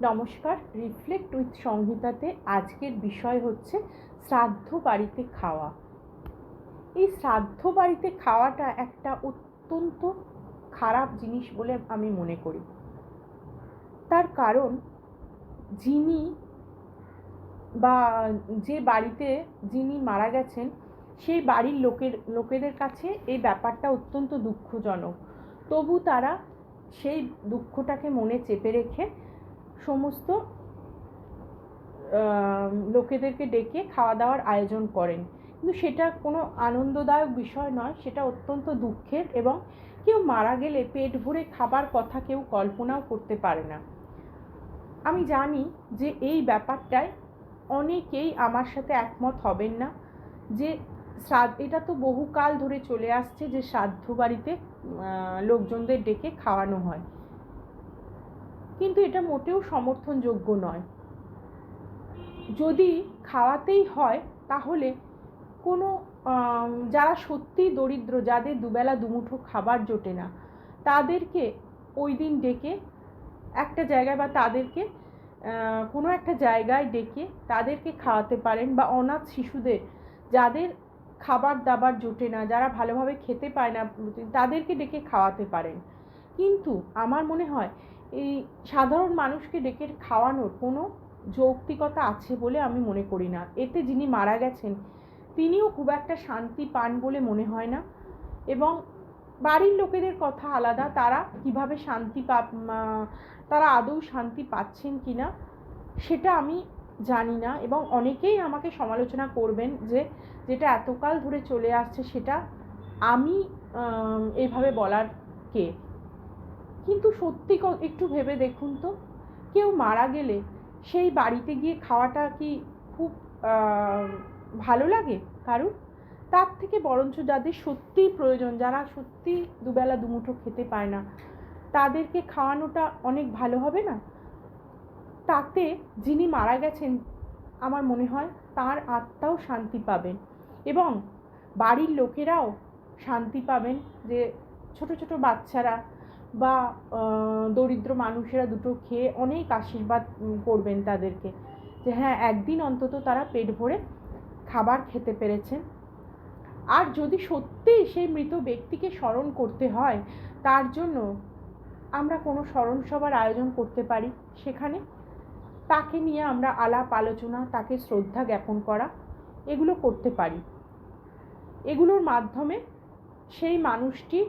নমস্কার, reflect with সংহিতাতে আজকের বিষয় হচ্ছে শ্রাদ্ধ বাড়িতে খাওয়া। এই শ্রাদ্ধ বাড়িতে খাওয়াটা একটা অত্যন্ত খারাপ জিনিস বলে আমি মনে করি। তার কারণ যিনি বা যে বাড়িতে যিনি মারা গেছেন সেই বাড়ির লোকেদের কাছে এই ব্যাপারটা অত্যন্ত দুঃখজনক। তবু তারা সেই দুঃখটাকে মনে চেপে রেখে সমস্ত লোকেদেরকে ডেকে খাওয়া দাওয়ার আয়োজন করেন, কিন্তু সেটা কোনো আনন্দদায়ক বিষয় নয়, সেটা অত্যন্ত দুঃখের। এবং কেউ মারা গেলে পেট ভরে খাবার কথা কেউ কল্পনাও করতে পারে না। আমি জানি যে এই ব্যাপারটায় অনেকেই আমার সাথে একমত হবেন না, যে এটা তো বহুকাল ধরে চলে আসছে যে শ্রাদ্ধ বাড়িতে লোকজনদের ডেকে খাওয়ানো হয়, কিন্তু এটা মোটেও সমর্থনযোগ্য নয়। যদি খাওয়াতেই হয় তাহলে কোনো যারা সত্যিই দরিদ্র, যাদের দুবেলা দুমুঠো খাবার জোটে না, তাদেরকে ওই দিন ডেকে একটা জায়গায় বা তাদেরকে কোনো একটা জায়গায় ডেকে তাদেরকে খাওয়াতে পারেন, বা অনাথ শিশুদের যাদের খাবার দাবার জোটে না, যারা ভালোভাবে খেতে পায় না, তাদেরকে ডেকে খাওয়াতে পারেন। কিন্তু আমার মনে হয় এই সাধারণ মানুষকে ডেকে খাওয়ানোর কোনো যৌক্তিকতা আছে বলে আমি মনে করি না। এতে যিনি মারা গেছেন তিনিও খুব একটা শান্তি পান বলে মনে হয় না, এবং বাড়ির লোকেদের কথা আলাদা, তারা কিভাবে তারা আদৌ শান্তি পাচ্ছেন কিনা সেটা আমি জানি না। এবং অনেকেই আমাকে সমালোচনা করবেন যে যেটা এতকাল ধরে চলে আসছে সেটা আমি এইভাবে বলার কে। কিন্তু সত্যি একটু ভেবে দেখুন তো, কেউ মারা গেলে সেই বাড়িতে গিয়ে খাওয়াটা কি খুব ভালো লাগে কারণ? তার থেকে বরঞ্চ যাদের সত্যিই প্রয়োজন, যারা সত্যি দুবেলা দুমুঠো খেতে পায় না, তাদেরকে খাওয়ানোটা অনেক ভালো হবে না? তাতে যিনি মারা গেছেন আমার মনে হয় তার আত্মাও শান্তি পাবেন, এবং বাড়ির লোকেরাও শান্তি পাবেন যে ছোট ছোট বাচ্চারা বা দরিদ্র মানুষেরা দুটো খেয়ে অনেক আশীর্বাদ করবেন তাদেরকে, যে হ্যাঁ একদিন অন্তত তারা পেট ভরে খাবার খেতে পেরেছেন। আর যদি সত্যিই সেই মৃত ব্যক্তিকে স্মরণ করতে হয়, তার জন্য আমরা কোনো স্মরণ সভার আয়োজন করতে পারি, সেখানে তাকে নিয়ে আমরা আলাপ আলোচনা, তাকে শ্রদ্ধা জ্ঞাপন করা, এগুলো করতে পারি। এগুলোর মাধ্যমে সেই মানুষটির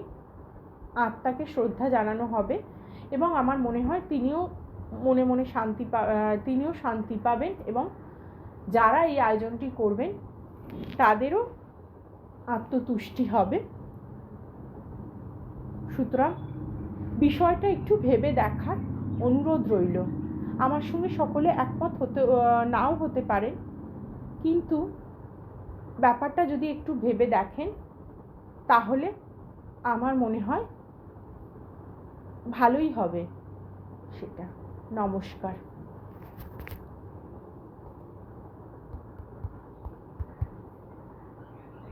আত্মাকে শ্রদ্ধা জানানো হবে, এবং আমার মনে হয় তিনিও মনে মনে তিনিও শান্তি পাবেন, এবং যারা এই আয়োজনটি করবেন তাদেরও আত্মতুষ্টি হবে। সুতরাং বিষয়টা একটু ভেবে দেখার অনুরোধ রইল। আমার সঙ্গে সকলে একমত নাও হতে পারে, কিন্তু ব্যাপারটা যদি একটু ভেবে দেখেন তাহলে আমার মনে হয় ভালোই হবে সেটা। নমস্কার।